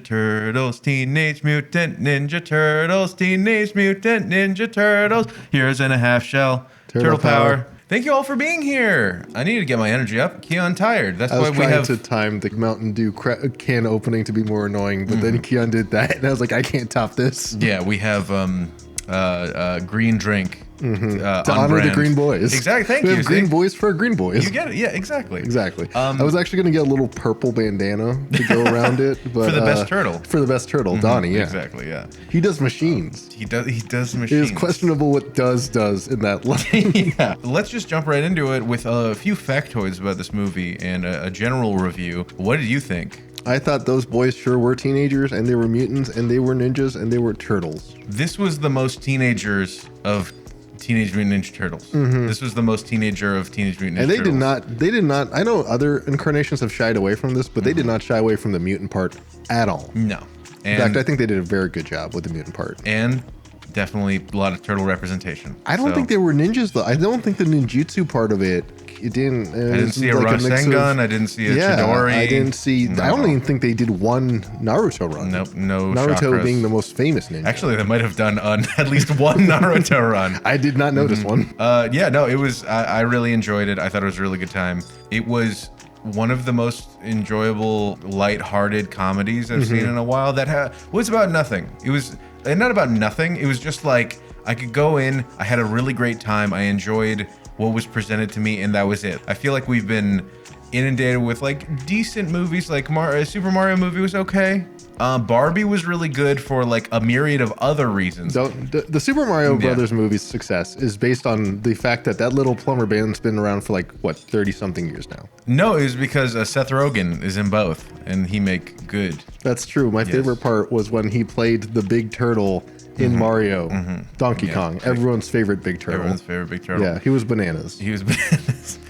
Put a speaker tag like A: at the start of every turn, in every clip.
A: Turtles, Teenage Mutant Ninja Turtles, Teenage Mutant Ninja Turtles. Here's in a half shell. Turtle power. Thank you all for being here. I need to get my energy up. Keon tired. That's why we have.
B: I was trying to time the Mountain Dew can opening to be more annoying, but then Keon did that, and I was like, I can't top this.
A: Yeah, we have green drink.
B: To honor the Green Boys.
A: Exactly. Thank
B: we
A: you.
B: Have Green Boys for Green Boys.
A: You get it. Yeah, exactly.
B: Exactly. I was actually going to get a little purple bandana to go around it, but
A: for the best turtle.
B: For the best turtle, Donnie. Yeah,
A: exactly. Yeah.
B: He does machines.
A: He does machines.
B: It is questionable what does in that line.
A: Yeah. Let's just jump right into it with a few factoids about this movie and a general review. What did you think?
B: I thought those boys sure were teenagers, and they were mutants, and they were ninjas, and they were turtles.
A: This was the most teenagers of Teenage Mutant Ninja Turtles. This was the most teenager of Teenage Mutant Ninja Turtles.
B: And they did not, I know other incarnations have shied away from this, but they did not shy away from the mutant part at all.
A: No.
B: In fact, I think they did a very good job with the mutant part.
A: And definitely a lot of turtle representation.
B: I don't think they were ninjas, though. I don't think the ninjutsu part of it, I didn't
A: see a Rasengan. I didn't see a Chidori.
B: I didn't see. I don't even think they did one Naruto run.
A: Nope, no.
B: Naruto
A: chakras.
B: Being the most famous ninja.
A: Actually, they might have done at least one Naruto run.
B: I did not notice one.
A: Yeah, no, it was. I really enjoyed it. I thought it was a really good time. It was one of the most enjoyable, lighthearted comedies I've seen in a while. That was about nothing. It was not about nothing. It was just like I could go in. I had a really great time. I enjoyed what was presented to me, and that was it. I feel like we've been inundated with like decent movies, like Super Mario movie was okay. Barbie was really good for like a myriad of other reasons.
B: The Super Mario Brothers movie's success is based on the fact that little plumber band's been around for like, what, 30-something years now?
A: No, it was because Seth Rogen is in both, and he make good.
B: That's true. My favorite part was when he played the big turtle in Mario, Donkey Kong, everyone's favorite big turtle.
A: Everyone's favorite big turtle.
B: Yeah, he was bananas.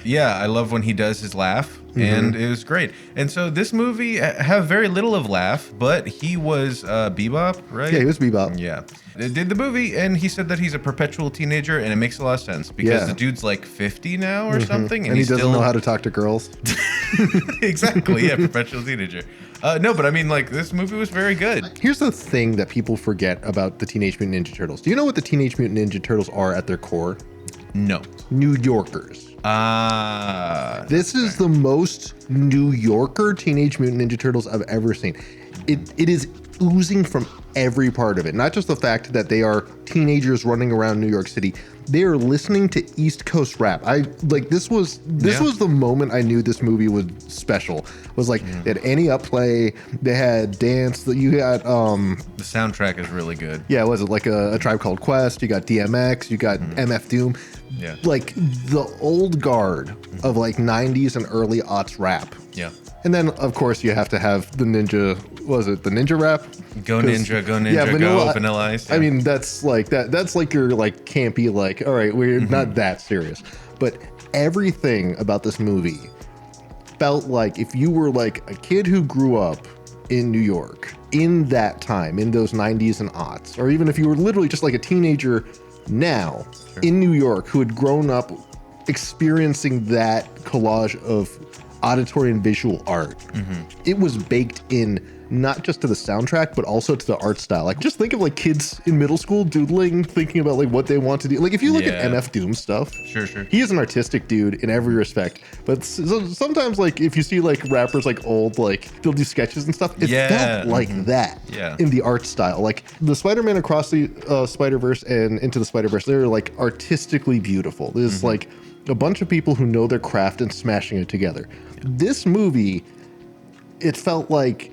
A: Yeah, I love when he does his laugh, and it was great. And so this movie have very little of laugh, but he was Bebop, right?
B: Yeah, he was Bebop.
A: Yeah. Did the movie, and he said that he's a perpetual teenager, and it makes a lot of sense because the dude's like 50 now or something,
B: and he doesn't know how to talk to girls.
A: Exactly, yeah, perpetual teenager. No, but I mean, like, this movie was very good.
B: Here's the thing that people forget about the Teenage Mutant Ninja Turtles. Do you know what the Teenage Mutant Ninja Turtles are at their core?
A: No.
B: New Yorkers. This is the most New Yorker Teenage Mutant Ninja Turtles I've ever seen. It is oozing from every part of it. Not just the fact that they are teenagers running around New York City. They are listening to East Coast rap. This was the moment I knew this movie was special. Was like they had Annie Up play, they had dance. You got
A: the soundtrack is really good.
B: Yeah, was it like a Tribe Called Quest? You got DMX, you got MF Doom.
A: Yeah, like
B: the old guard of like 90s and early aughts rap.
A: Yeah.
B: And then, of course, you have to have the ninja. Was it the ninja rap?
A: Go ninja, go ninja, yeah, go Vanilla Ice. Yeah.
B: I mean, that's like that. That's like your like campy. Like, all right, we're not that serious. But everything about this movie felt like if you were like a kid who grew up in New York in that time, in those 90s and aughts, or even if you were literally just like a teenager now in New York who had grown up experiencing that collage of auditory and visual art. It was baked in not just to the soundtrack, but also to the art style. Like, just think of like kids in middle school doodling, thinking about like what they want to do. Like, if you look at MF Doom stuff,
A: sure,
B: he is an artistic dude in every respect. But sometimes, like, if you see like rappers like old, like they'll do sketches and stuff, it felt like that in the art style. Like the Spider-Man Across the Spiderverse and Into the Spider-Verse, they're like artistically beautiful. There's like a bunch of people who know their craft and smashing it together. This movie, it felt like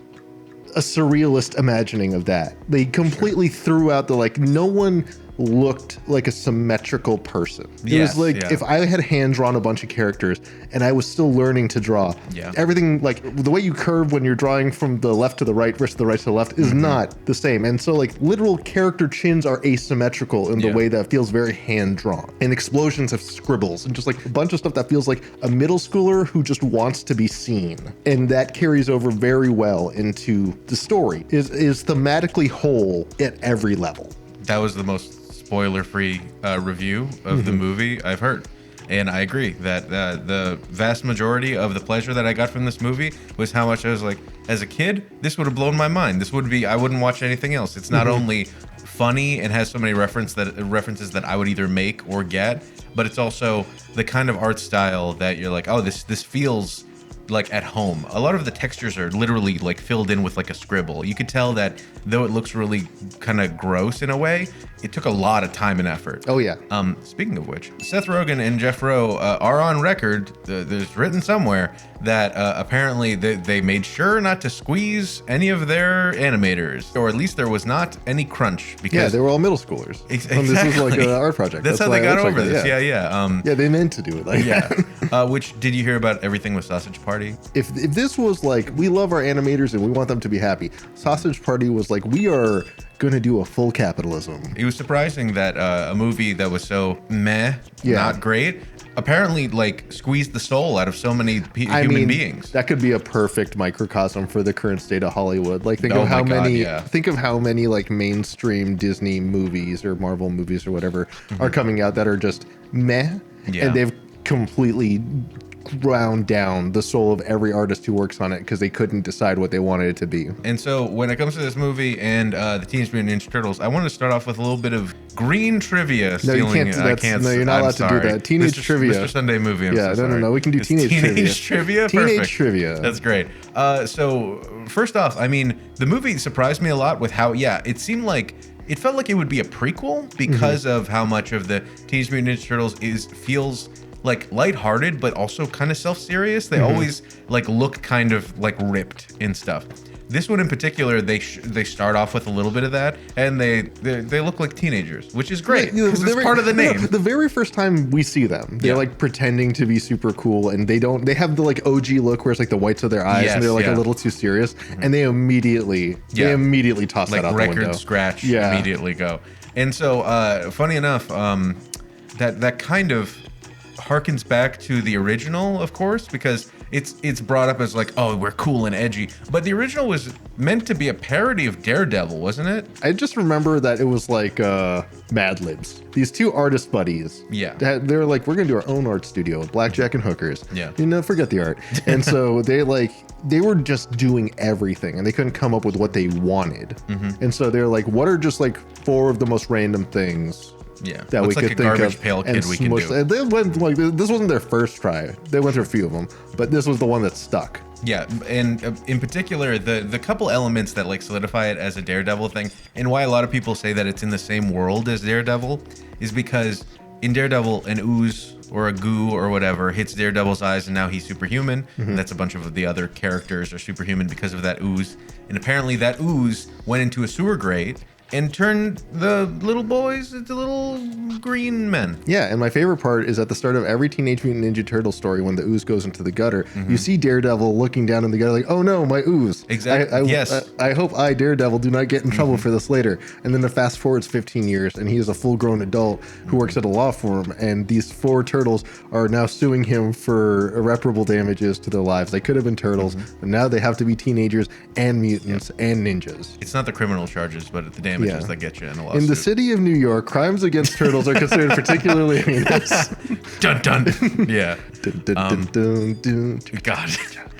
B: a surrealist imagining of that. They completely threw out the like, no one looked like a symmetrical person. It was like if I had hand drawn a bunch of characters and I was still learning to draw, everything, like the way you curve when you're drawing from the left to the right versus the right to the left is not the same. And so like literal character chins are asymmetrical in the way that feels very hand drawn, and explosions of scribbles and just like a bunch of stuff that feels like a middle schooler who just wants to be seen. And that carries over very well into the story, is thematically whole at every level.
A: That was the most spoiler-free review of the movie I've heard. And I agree that the vast majority of the pleasure that I got from this movie was how much I was like, as a kid, this would have blown my mind. This would be, I wouldn't watch anything else. It's not only funny and has so many references that I would either make or get, but it's also the kind of art style that you're like, oh, this feels like at home. A lot of the textures are literally like filled in with like a scribble. You could tell that though it looks really kind of gross in a way, it took a lot of time and effort.
B: Oh yeah.
A: Speaking of which, Seth Rogen and Jeff Rowe are on record. There's written somewhere that apparently they made sure not to squeeze any of their animators, or at least there was not any crunch. Because
B: they were all middle schoolers.
A: Exactly.
B: This was like an art project.
A: That's how they got over this. Yeah.
B: Yeah, they meant to do it like that.
A: Which, did you hear about Everything with Sausage Party?
B: If this was like, we love our animators and we want them to be happy, Sausage Party was like, we are going to do a full capitalism.
A: It was surprising that a movie that was so meh, not great, apparently like squeezed the soul out of so many human beings.
B: That could be a perfect microcosm for the current state of Hollywood. Like think of how many like mainstream Disney movies or Marvel movies or whatever are coming out that are just meh, and they've completely ground down the soul of every artist who works on it because they couldn't decide what they wanted it to be.
A: And so when it comes to this movie and the Teenage Mutant Ninja Turtles, I want to start off with a little bit of green trivia.
B: No, you can't. No, you're not allowed to do that. Teenage trivia.
A: Mr. Sunday Movie.
B: No. We can do teenage
A: trivia.
B: Teenage trivia.
A: That's great. So first off, I mean, the movie surprised me a lot with how, it seemed like it felt like it would be a prequel because of how much of the Teenage Mutant Ninja Turtles feels like lighthearted, but also kind of self-serious. They always like look kind of like ripped and stuff. This one in particular, they start off with a little bit of that, and they look like teenagers, which is great because it's part of the name.
B: The very first time we see them, they're like pretending to be super cool, and they have the like OG look where it's like the whites of their eyes, and they're like a little too serious, and they immediately toss that out the window.
A: Record scratch, immediately go. And so, funny enough, that kind of harkens back to the original, of course, because it's brought up as like, oh, we're cool and edgy, but the original was meant to be a parody of Daredevil, wasn't it?
B: I just remember that it was like Mad Libs. These two artist buddies, they're like, we're gonna do our own art studio, blackjack and hookers. Forget the art. And so they were just doing everything, and they couldn't come up with what they wanted. And so they're like, what are just like 4 of the most random things that
A: looks
B: we
A: like
B: could
A: a
B: think
A: garbage
B: of,
A: pail kid we can do.
B: They went like, this wasn't their first try. They went through a few of them, but this was the one that stuck.
A: Yeah, and in particular, the couple elements that like solidify it as a Daredevil thing, and why a lot of people say that it's in the same world as Daredevil, is because in Daredevil, an ooze or a goo or whatever hits Daredevil's eyes, and now he's superhuman. And that's a bunch of the other characters are superhuman because of that ooze. And apparently that ooze went into a sewer grate and turned the little boys into little green men.
B: Yeah, and my favorite part is at the start of every Teenage Mutant Ninja Turtle story, when the ooze goes into the gutter, you see Daredevil looking down in the gutter like, oh no, my ooze.
A: Exactly. Yes.
B: I hope I, Daredevil, do not get in trouble for this later. And then the fast forwards 15 years, and he is a full-grown adult who works at a law firm, and these 4 turtles are now suing him for irreparable damages to their lives. They could have been turtles, but now they have to be teenagers and mutants and ninjas.
A: It's not the criminal charges, but the damages that get you in a lawsuit.
B: In the city of New York, crimes against turtles are considered particularly heinous.
A: Dun dun. Yeah. God.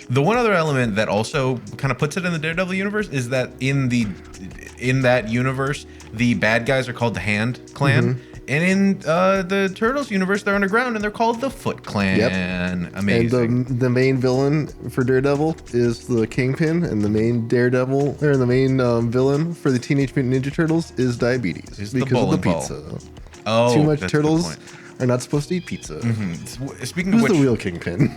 A: The one other element that also kind of puts it in the Daredevil universe is that in that universe, the bad guys are called the Hand Clan. And in the Turtles universe, they're underground and they're called the Foot Clan. Amazing.
B: And the main villain for Daredevil is the Kingpin, and the main villain for the Teenage Mutant Ninja Turtles is diabetes because of the pizza.
A: Oh,
B: too much turtles are not supposed to eat pizza.
A: Speaking of which,
B: the real Kingpin?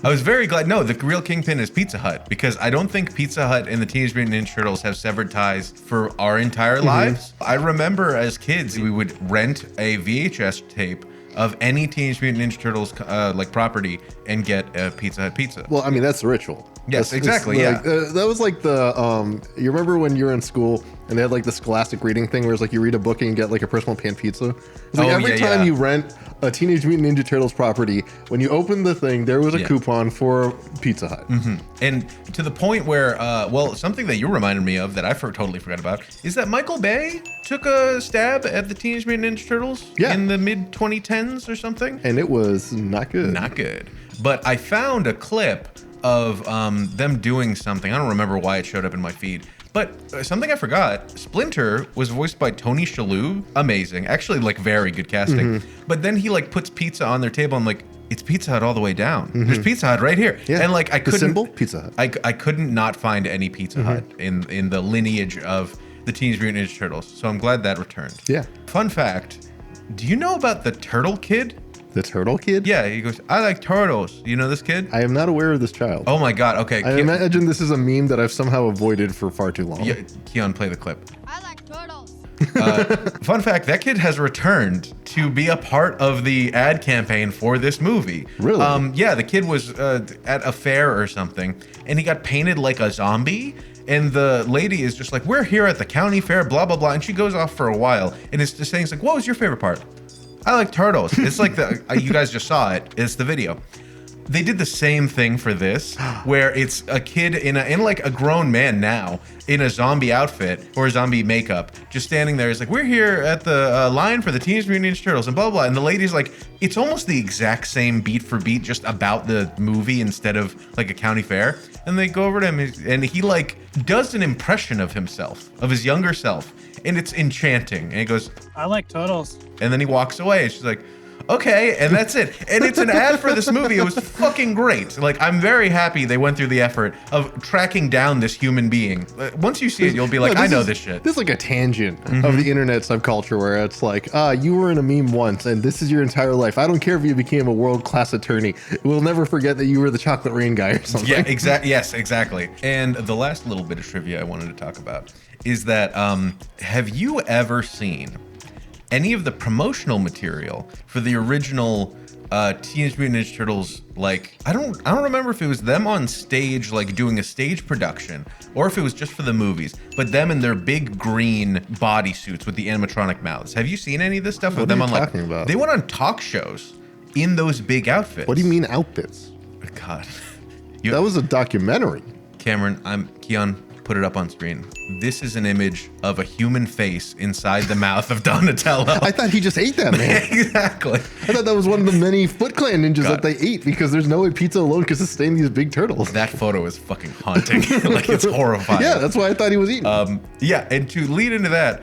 A: I was very glad. No, the real Kingpin is Pizza Hut, because I don't think Pizza Hut and the Teenage Mutant Ninja Turtles have severed ties for our entire lives. I remember as kids, we would rent a VHS tape of any Teenage Mutant Ninja Turtles like property and get a Pizza Hut pizza.
B: Well, I mean, that's the ritual.
A: Yes, exactly.
B: That was like the you remember when you were in school and they had like the scholastic reading thing where it's like you read a book and you get like a personal pan pizza. It's like every time you rent a Teenage Mutant Ninja Turtles property. When you opened the thing, there was a coupon for Pizza Hut.
A: And to the point where, well, something that you reminded me of that I totally forgot about is that Michael Bay took a stab at the Teenage Mutant Ninja Turtles in the mid-2010s or something.
B: And it was not good.
A: Not good. But I found a clip of them doing something. I don't remember why it showed up in my feed. But something I forgot, Splinter was voiced by Tony Shalhoub. Amazing. Actually, like, very good casting. But then he, like, puts pizza on their table. I'm like, it's Pizza Hut all the way down. There's Pizza Hut right here.
B: Yeah.
A: And, like, I couldn't...
B: The symbol? Pizza Hut.
A: I couldn't not find any Pizza Hut in the lineage of the Teenage Mutant Ninja Turtles. So I'm glad that returned.
B: Yeah.
A: Fun fact, do you know about the Turtle Kid?
B: The Turtle Kid?
A: Yeah, he goes, I like turtles. You know this kid?
B: I am not aware of this child.
A: Oh my God, okay.
B: I imagine this is a meme that I've somehow avoided for far too long.
A: Yeah, Keon, play the clip.
C: I like turtles.
A: Fun fact, that kid has returned to be a part of the ad campaign for this movie.
B: Really?
A: Yeah, the kid was at a fair or something, and he got painted like a zombie. And the lady is just like, we're here at the county fair, blah, blah, blah. And she goes off for a while, and it's just saying, it's like, what was your favorite part? I like turtles. It's like you guys just saw it. It's the video. They did the same thing for this, where it's a kid in like a grown man now in a zombie outfit or zombie makeup, just standing there. It's like, we're here at the line for the Teenage Mutant Ninja Turtles and blah, blah, blah. And the lady's like, it's almost the exact same beat for beat, just about the movie instead of like a county fair. And they go over to him and he like does an impression of himself, of his younger self. And it's enchanting. And he goes,
D: I like turtles.
A: And then he walks away. And she's like, okay. And that's it. And it's an ad for this movie. It was fucking great. Like, I'm very happy they went through the effort of tracking down this human being. Once you see it, you'll be like, I know this shit.
B: This is like a tangent of the internet subculture where it's like, you were in a meme once and this is your entire life. I don't care if you became a world-class attorney. We'll never forget that you were the chocolate rain guy or something.
A: Yeah, exactly. Yes, exactly. And the last little bit of trivia I wanted to talk about is that, have you ever seen any of the promotional material for the original Teenage Mutant Ninja Turtles? Like, I don't remember if it was them on stage, like doing a stage production, or if it was just for the movies, but them in their big green bodysuits with the animatronic mouths. Have you seen any of this stuff of them on, like,
B: about?
A: They went on talk shows in those big outfits?
B: What do you mean outfits?
A: God.
B: That was a documentary.
A: Cameron, Keon, put it up on screen. This is an image of a human face inside the mouth of Donatello.
B: I thought he just ate that, man.
A: Exactly.
B: I thought that was one of the many Foot Clan ninjas that they ate, because there's no way pizza alone could sustain these big turtles.
A: That photo is fucking haunting. Like, it's horrifying.
B: Yeah, that's why I thought he was eating.
A: Yeah, and to lead into that,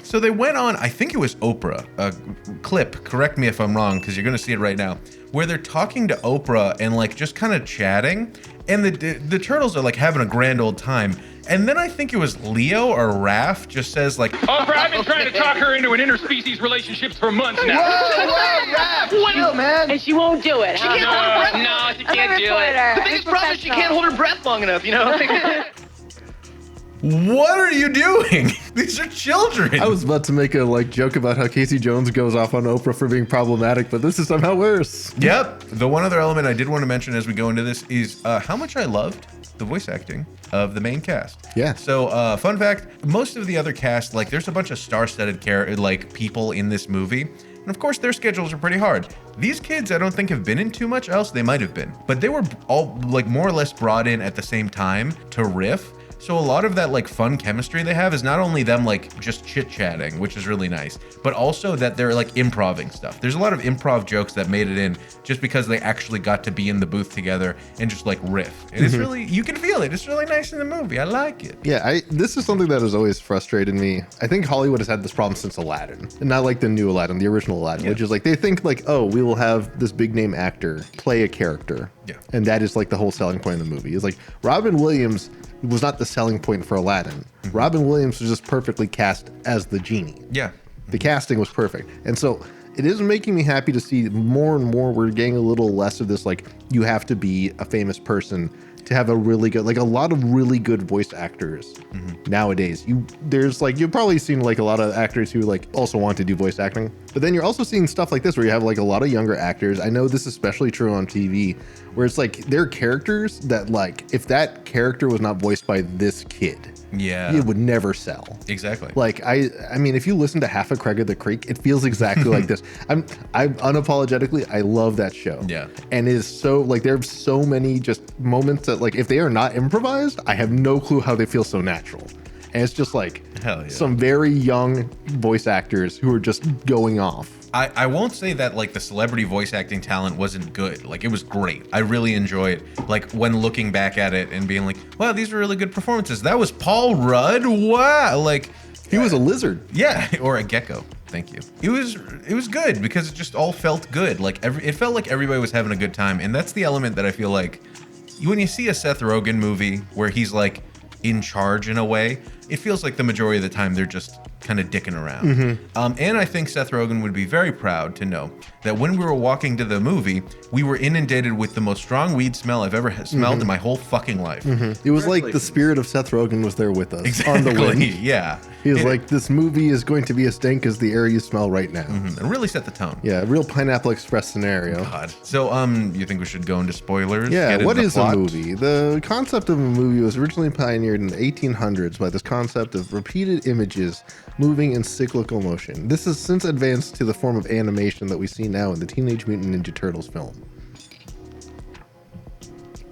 A: so they went on, I think it was Oprah, a clip, correct me if I'm wrong, because you're going to see it right now, where they're talking to Oprah and like just kind of chatting, and the turtles are like having a grand old time. And then I think it was Leo or Raph just says like,
E: Oprah, I've been trying to talk her into an interspecies relationship for months now.
F: Whoa, Raph, chill, man.
G: And she won't do it.
F: She can't hold her breath.
E: No, she can't do it.
F: The biggest problem is she can't hold her breath long enough, you know?
A: what are you doing? These are children.
B: I was about to make a joke about how Casey Jones goes off on Oprah for being problematic, but this is somehow worse.
A: Yep. The one other element I did want to mention as we go into this is how much I loved the voice acting of the main cast.
B: Yeah.
A: So, fun fact, most of the other cast, like, there's a bunch of star-studded people in this movie. And of course, their schedules are pretty hard. These kids, I don't think, have been in too much else. They might have been. But they were all, like, more or less brought in at the same time to riff. So a lot of that like fun chemistry they have is not only them like just chit-chatting, which is really nice, but also that they're like improving stuff. There's a lot of improv jokes that made it in just because they actually got to be in the booth together and just like riff. And it's really, you can feel it. It's really nice in the movie. I like it.
B: Yeah, this is something that has always frustrated me. I think Hollywood has had this problem since Aladdin, and not like the new Aladdin, the original Aladdin, which is like they think like, oh, we will have this big name actor play a character. Yeah. And that is like the whole selling point of the movie. It's like Robin Williams was not the selling point for Aladdin. Robin Williams was just perfectly cast as the genie.
A: Yeah.
B: The casting was perfect. And so it is making me happy to see more and more we're getting a little less of this, like, you have to be a famous person to have a really good, like a lot of really good voice actors nowadays. You've probably seen like a lot of actors who like also want to do voice acting, but then you're also seeing stuff like this where you have like a lot of younger actors. I know this is especially true on TV, where it's like there are characters that like if that character was not voiced by this kid, it would never sell.
A: Exactly.
B: Like I mean, if you listen to Half a Craig of the Creek, it feels exactly like this. I unapologetically, I love that show.
A: Yeah.
B: And it is so like there are so many just moments that like if they are not improvised, I have no clue how they feel so natural. And it's just like some very young voice actors who are just going off.
A: I won't say that like the celebrity voice acting talent wasn't good. Like it was great. I really enjoyed like when looking back at it and being like, wow, these are really good performances. That was Paul Rudd. Wow. Like
B: he was a lizard.
A: Yeah. Or a gecko. Thank you. It was good because it just all felt good. Like it felt like everybody was having a good time. And that's the element that I feel like when you see a Seth Rogen movie where he's like in charge in a way, it feels like the majority of the time they're just kind of dicking around. And I think Seth Rogen would be very proud to know that when we were walking to the movie, we were inundated with the most strong weed smell I've ever smelled in my whole fucking life.
B: It was like the spirit of Seth Rogen was there with us on the wind.
A: Yeah.
B: He was like, this movie is going to be as dank as the air you smell right now.
A: And really set the tone.
B: Yeah, real Pineapple Express scenario.
A: God. So, you think we should go into spoilers?
B: Yeah, what is a movie? The concept of a movie was originally pioneered in the 1800s by this concept of repeated images moving in cyclical motion. This has since advanced to the form of animation that we see now in the Teenage Mutant Ninja Turtles film.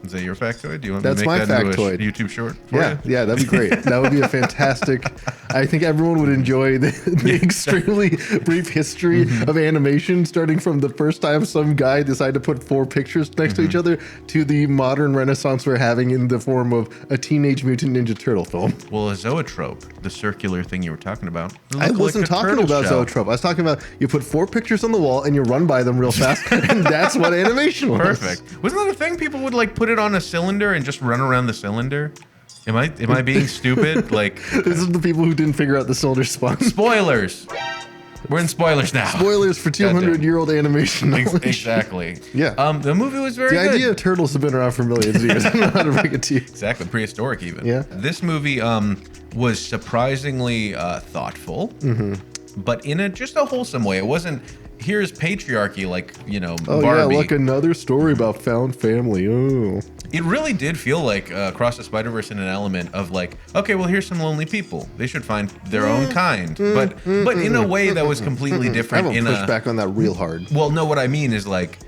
A: Is that your factoid? Do you want
B: That's
A: me to make
B: my
A: that
B: factoid.
A: Into a YouTube short for
B: Yeah,
A: you?
B: yeah, that'd be great. That would be a fantastic. I think everyone would enjoy the extremely brief history of animation, starting from the first time some guy decided to put 4 pictures next to each other to the modern renaissance we're having in the form of a Teenage Mutant Ninja Turtle film.
A: Well, a zoetrope, the circular thing you were talking about.
B: I wasn't talking about zoetrope. I was talking about you put 4 pictures on the wall and you run by them real fast, and that's what animation was.
A: Perfect. Wasn't that a thing? People would like put it on a cylinder and just run around the cylinder. Am I being stupid? Like
B: this is the people who didn't figure out the cylinder spun.
A: Spoilers. We're in spoilers now.
B: Spoilers for 200-year-old animation knowledge.
A: Exactly.
B: Yeah.
A: The movie was very good.
B: The idea of turtles have been around for millions of years. I don't know how to break it to you.
A: Exactly. Prehistoric even.
B: Yeah.
A: This movie was surprisingly thoughtful, but in just a wholesome way. It wasn't, here's patriarchy like, Barbie.
B: Yeah, like another story about found family. Oh.
A: It really did feel like Across the Spiderverse in an element of like, okay, well, here's some lonely people. They should find their own kind. But in a way that was completely different.
B: I will push back on that real hard.
A: Well, no, what I mean is like,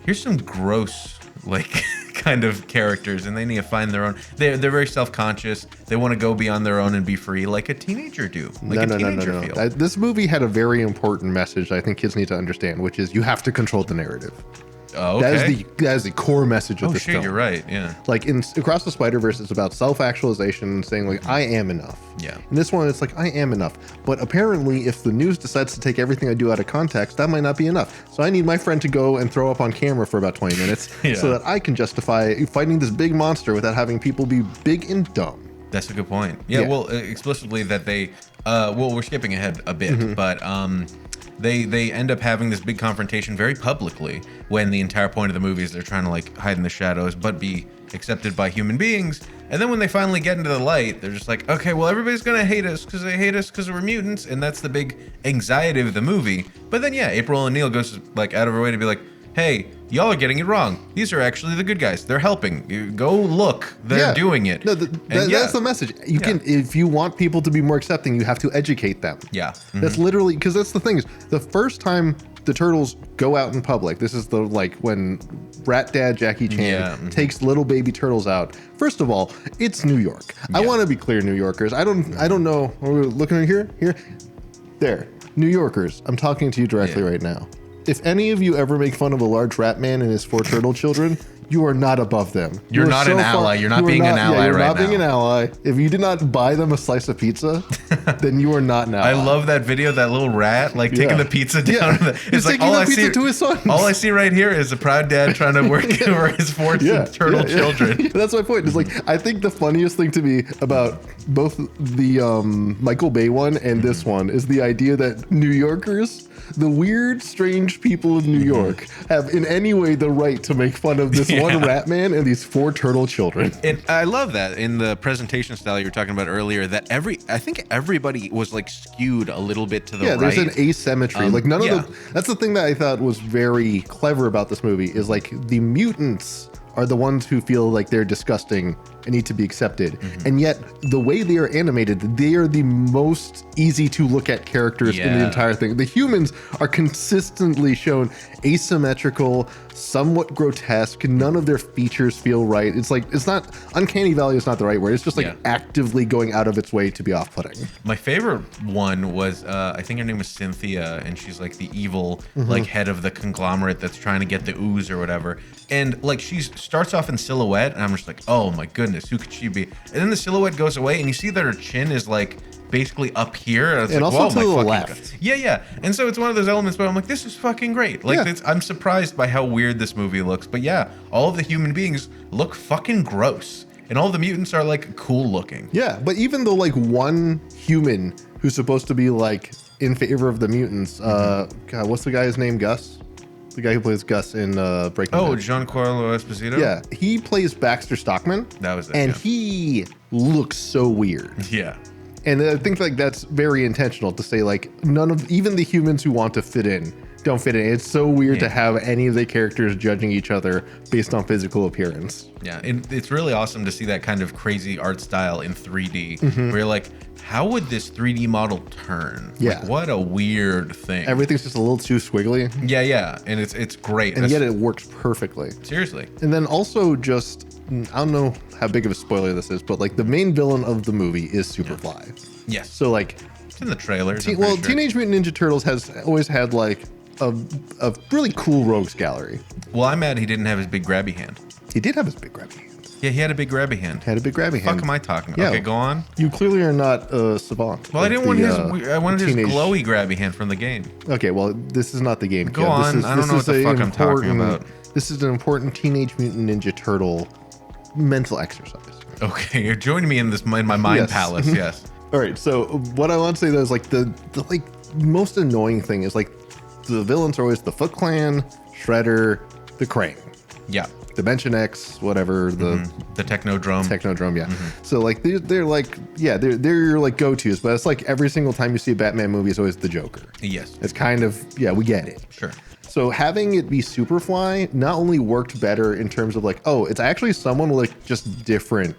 A: here's some gross, like, kind of characters, and they need to find their own. They're very self-conscious. They want to go beyond their own and be free, like a teenager do. Like a teenager feel.
B: This movie had a very important message I think kids need to understand, which is you have to control the narrative.
A: Oh, okay.
B: That is the core message of this film.
A: You're right. Yeah.
B: Like in Across the Spider-Verse, it's about self-actualization and saying like, I am enough.
A: Yeah.
B: In this one, it's like, I am enough. But apparently, if the news decides to take everything I do out of context, that might not be enough. So I need my friend to go and throw up on camera for about 20 minutes so that I can justify fighting this big monster without having people be big and dumb.
A: That's a good point. Yeah. Well, explicitly that they, we're skipping ahead a bit, but they end up having this big confrontation very publicly when the entire point of the movie is they're trying to like hide in the shadows but be accepted by human beings. And then when they finally get into the light, they're just like, okay, well, everybody's gonna hate us because they hate us because we're mutants, and that's the big anxiety of the movie. But then April O'Neil goes like out of her way to be like, hey, y'all are getting it wrong. These are actually the good guys. They're helping. You go look. They're doing it.
B: No, that's the message. You can, if you want people to be more accepting, you have to educate them.
A: Yeah.
B: That's literally, because that's the thing is, the first time the turtles go out in public, this is the like when Rat Dad Jackie Chan takes little baby turtles out. First of all, it's New York. I want to be clear, New Yorkers. I don't know. We're looking here, there, New Yorkers. I'm talking to you directly right now. If any of you ever make fun of a large rat man and his 4 turtle children, you are not above them.
A: You're not an ally. You're not being an ally right now.
B: You're not being an ally. If you did not buy them a slice of pizza, then you are not an ally.
A: I love that video, that little rat, like taking the pizza down. It's like
B: all I see to his sons.
A: All I see right here is a proud dad trying to work over his 4 turtle children.
B: That's my point. It's like, I think the funniest thing to me about both the Michael Bay one and this one is the idea that New Yorkers, the weird, strange people of New York, have in any way the right to make fun of this one rat man and these 4 turtle children.
A: And I love that in the presentation style you were talking about earlier, that I think everybody was like skewed a little bit to the right.
B: There's an asymmetry. Like none of the, that's the thing that I thought was very clever about this movie is like the mutants are the ones who feel like they're disgusting and need to be accepted. And yet the way they are animated, they are the most easy to look at characters in the entire thing. The humans are consistently shown asymmetrical, somewhat grotesque. None of their features feel right. It's like, it's not, uncanny valley is not the right word. It's just like actively going out of its way to be off-putting.
A: My favorite one was, I think her name was Cynthia, and she's like the evil, like head of the conglomerate that's trying to get the ooze or whatever. And like she starts off in silhouette, and I'm just like, oh my goodness, who could she be? And then the silhouette goes away, and you see that her chin is like basically up here. And,
B: like, also to the left.
A: God. Yeah. And so it's one of those elements where I'm like, this is fucking great. Like, I'm surprised by how weird this movie looks. But yeah, all of the human beings look fucking gross. And all the mutants are like cool looking. Yeah,
B: but even though like one human who's supposed to be like in favor of the mutants, God, what's the guy's name? Gus? The guy who plays Gus in Breaking Bad.
A: Oh, Giancarlo Esposito?
B: Yeah, he plays Baxter Stockman.
A: That was it.
B: And he looks so weird.
A: Yeah.
B: And I think like that's very intentional to say like none of, even the humans who want to fit in, don't fit in. It's so weird to have any of the characters judging each other based on physical appearance.
A: Yeah, it's really awesome to see that kind of crazy art style in 3D, where you're like, how would this 3D model turn?
B: Yeah.
A: Like, what a weird thing.
B: Everything's just a little too squiggly.
A: Yeah. And it's great.
B: And yet it works perfectly.
A: Seriously.
B: And then also just, I don't know how big of a spoiler this is, but like the main villain of the movie is Superfly.
A: Yes.
B: So like,
A: it's in the trailers.
B: Teenage Mutant Ninja Turtles has always had like a really cool rogues gallery.
A: Well, I'm mad he didn't have his big grabby hand.
B: He did have his big grabby hand.
A: Yeah, he had a big grabby hand.
B: Fuck
A: am I talking about?
B: Yeah.
A: Okay, go on.
B: You clearly are not a savant.
A: Well, I didn't want I wanted his glowy grabby hand from the game.
B: Okay, well, this is not the game.
A: Go on. I don't know what the fuck I'm talking about.
B: This is an important Teenage Mutant Ninja Turtle mental exercise.
A: Okay, you're joining me in my mind palace. Yes.
B: All right. So what I want to say though is like the like most annoying thing is like the villains are always the Foot Clan, Shredder, the Krang.
A: Yeah.
B: Dimension X, whatever, the Technodrome, yeah. So like they're like, yeah, they're your like go-tos, but it's like every single time you see a Batman movie is always the Joker.
A: Yes.
B: It's kind of, yeah, we get it.
A: Sure.
B: So having it be Superfly not only worked better in terms of like, oh, it's actually someone with like just different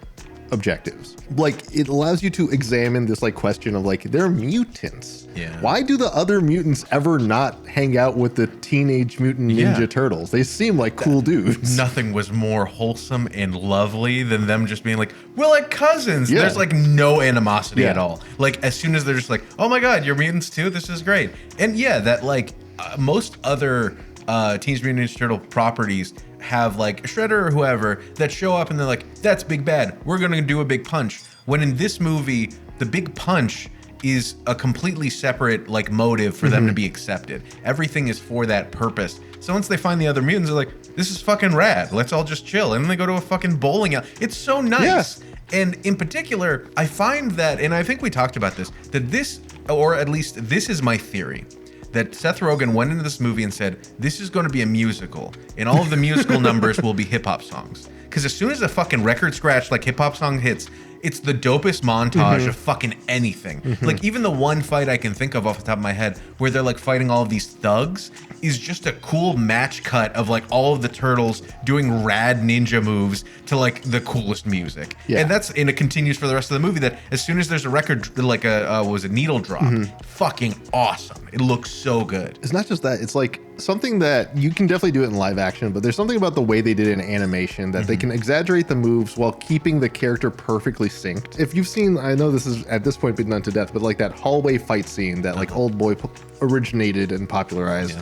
B: objectives. Like it allows you to examine this like question of like, they're mutants.
A: Yeah.
B: Why do the other mutants ever not hang out with the Teenage Mutant Ninja Turtles? They seem like cool dudes.
A: Nothing was more wholesome and lovely than them just being like, we're like cousins. Yeah. There's like no animosity at all. Like as soon as they're just like, oh my God, you're mutants too? This is great. And yeah, that like most other Teenage Mutant Ninja Turtle properties have like Shredder or whoever that show up and they're like, that's big bad. We're going to do a big punch. When in this movie, the big punch is a completely separate like motive for them to be accepted. Everything is for that purpose. So once they find the other mutants, they're like, this is fucking rad. Let's all just chill. And then they go to a fucking bowling alley. It's so nice. Yeah. And in particular, I find that, and I think we talked about this, that this, or at least this is my theory, that Seth Rogen went into this movie and said, this is going to be a musical, and all of the musical numbers will be hip-hop songs. Because as soon as a fucking record scratch like hip-hop song hits, it's the dopest montage of fucking anything. Like even the one fight I can think of off the top of my head where they're like fighting all of these thugs is just a cool match cut of like all of the turtles doing rad ninja moves to like the coolest music. Yeah. And it continues for the rest of the movie that as soon as there's a record, like a needle drop, fucking awesome. It looks so good.
B: It's not just that, it's like something that you can definitely do it in live action, but there's something about the way they did it in animation that they can exaggerate the moves while keeping the character perfectly synced. If you've seen, I know this is at this point been done to death, but like that hallway fight scene that like Old Boy originated and popularized,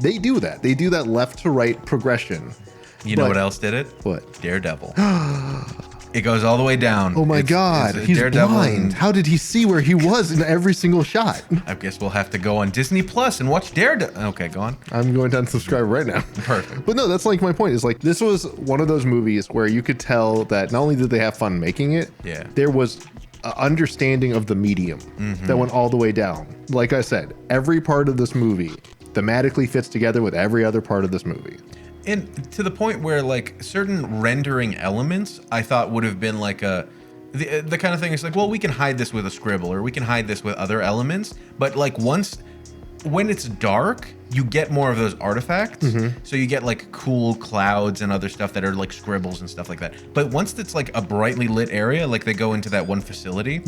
B: they do that. They do that left to right progression.
A: You know what else did it?
B: What?
A: Daredevil. It goes all the way down.
B: Oh my God, he's Daredevil blind. How did he see where he was in every single shot?
A: I guess we'll have to go on Disney Plus and watch Daredevil. Okay, go on.
B: I'm going to unsubscribe right now.
A: Perfect.
B: But no, that's like my point is like, this was one of those movies where you could tell that not only did they have fun making it, there was an understanding of the medium that went all the way down. Like I said, every part of this movie thematically fits together with every other part of this movie.
A: And to the point where like certain rendering elements I thought would have been like the kind of thing is like, well, we can hide this with a scribble or we can hide this with other elements, but like when it's dark, you get more of those artifacts. So you get like cool clouds and other stuff that are like scribbles and stuff like that. But once it's like a brightly lit area, like they go into that one facility,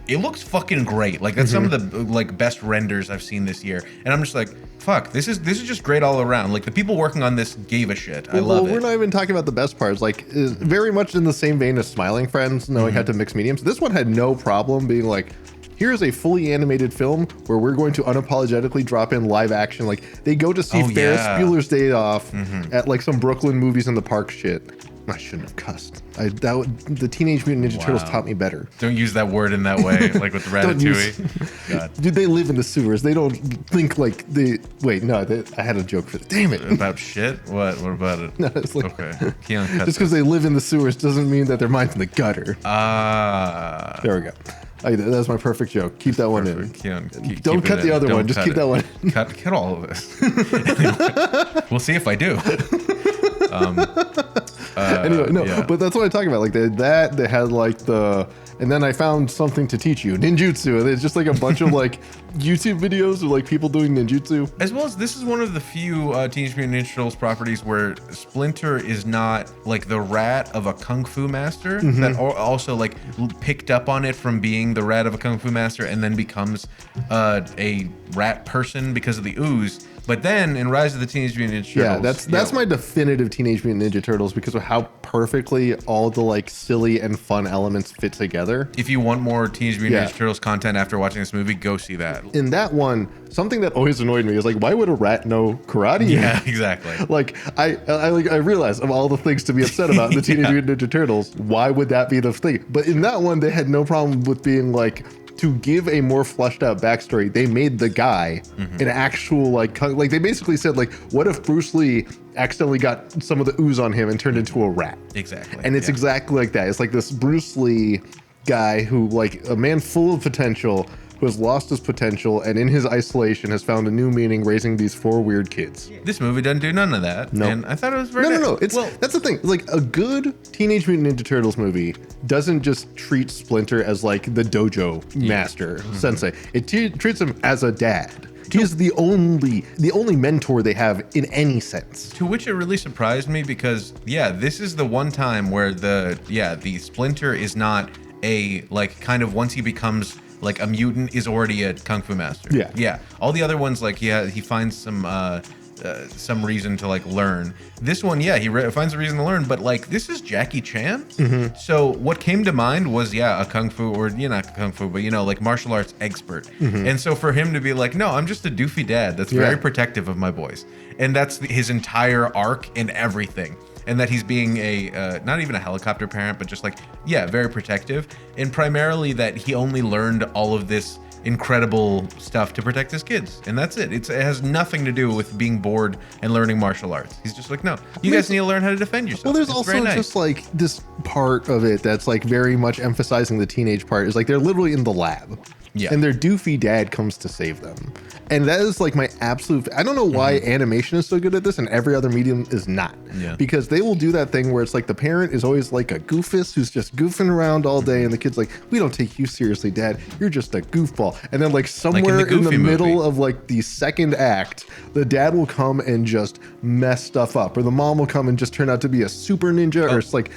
A: it looks fucking great. Like that's some of the like best renders I've seen this year. And I'm just like, fuck, this is just great all around. Like the people working on this gave a shit. I love it.
B: We're not even talking about the best parts. Like very much in the same vein as Smiling Friends, knowing how to mix mediums. This one had no problem being like, here's a fully animated film where we're going to unapologetically drop in live action. Like they go to see Ferris Bueller's Day Off at like some Brooklyn Movies in the Park shit. I shouldn't have cussed. The Teenage Mutant Ninja Turtles taught me better.
A: Don't use that word in that way, like with Ratatouille. God.
B: Dude, they live in the sewers. They don't think like they. Wait, no, I had a joke for that. Damn it.
A: About shit? What? What about it?
B: No, it's like,
A: okay. Keon,
B: just because they live in the sewers doesn't mean that their mind's in the gutter. There we go. That's my perfect joke. Keep that one in.
A: Keon,
B: don't cut the other one. Just keep that one in.
A: Cut all of this. Anyway, we'll see if I do.
B: Anyway, no, but that's what I'm talking about. Like they had like and then I found something to teach you, ninjutsu. And it's just like a bunch of like YouTube videos of like people doing ninjutsu.
A: As well as this is one of the few Teenage Mutant Ninja Turtles properties where Splinter is not like the rat of a kung fu master that also like picked up on it from being the rat of a kung fu master and then becomes a rat person because of the ooze. But then in Rise of the Teenage Mutant Ninja Turtles,
B: that's my definitive Teenage Mutant Ninja Turtles because of how perfectly all the like silly and fun elements fit together.
A: If you want more Teenage Mutant Ninja Turtles content after watching this movie, go see that.
B: In that one, something that always annoyed me is like, why would a rat know karate?
A: Yeah, exactly.
B: Like I realized of all the things to be upset about in the Teenage Mutant Ninja Turtles, why would that be the thing? But in that one, they had no problem with being like, to give a more fleshed out backstory, they made the guy an actual like they basically said like, what if Bruce Lee accidentally got some of the ooze on him and turned into a rat?
A: Exactly.
B: And it's exactly like that. It's like this Bruce Lee guy who like a man full of potential who has lost his potential and in his isolation has found a new meaning raising these 4 weird kids.
A: This movie doesn't do none of that.
B: No.
A: And I thought it was very
B: No. That's the thing. Like a good Teenage Mutant Ninja Turtles movie doesn't just treat Splinter as like the dojo master sensei. It treats him as a dad. He's the only mentor they have in any sense.
A: To which it really surprised me because this is the one time where the Splinter is not a like kind of once he becomes like a mutant is already a kung fu master. Yeah. All the other ones like he finds some reason to like learn. This one, he finds a reason to learn, but like this is Jackie Chan. So what came to mind was a kung fu or not kung fu, but like martial arts expert. And so for him to be like, no, I'm just a doofy dad that's very protective of my boys, and that's his entire arc and everything. And that he's being a, not even a helicopter parent, but just like, very protective. And primarily that he only learned all of this incredible stuff to protect his kids. And that's it. It has nothing to do with being bored and learning martial arts. He's just like, no, you guys need to learn how to defend yourself.
B: Well, there's also just like this part of it that's like very much emphasizing the teenage part is like they're literally in the lab. Yeah. And their doofy dad comes to save them. And that is like my absolute, I don't know why animation is so good at this and every other medium is not. Yeah. Because they will do that thing where it's like the parent is always like a goofus who's just goofing around all day and the kid's like, we don't take you seriously, dad. You're just a goofball. And then like somewhere in the middle of like the second act, the dad will come and just mess stuff up. Or the mom will come and just turn out to be a super ninja or it's like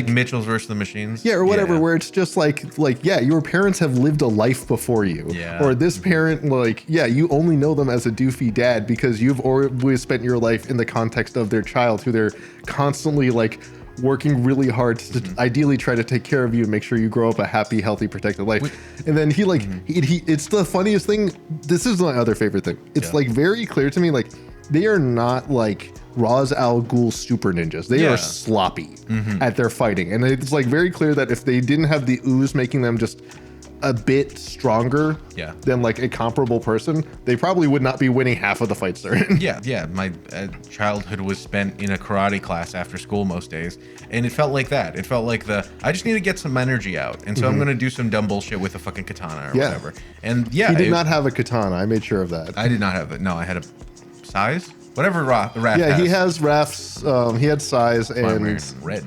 A: Mitchell's versus the Machines.
B: Yeah, or whatever, where it's just like, your parents have lived a life before you. Yeah. Or this parent, you only know them as a doofy dad because you've always spent your life in the context of their child who they're constantly like working really hard to ideally try to take care of you and make sure you grow up a happy, healthy, protected life. And then he it's the funniest thing. This is my other favorite thing. It's like very clear to me, like they are not like Ra's al Ghul super ninjas. They are sloppy at their fighting. And it's like very clear that if they didn't have the ooze making them just a bit stronger than like a comparable person, they probably would not be winning half of the fights they're in.
A: Yeah. My childhood was spent in a karate class after school most days, and it felt like that. It felt like I just need to get some energy out, and so I'm gonna do some dumb bullshit with a fucking katana or whatever. And he
B: did not have a katana. I made sure of that.
A: I did not have it. No, I had a size. Whatever Raph
B: Yeah,
A: has.
B: he has Raph's. He had size
A: Why I'm wearing
B: and
A: red.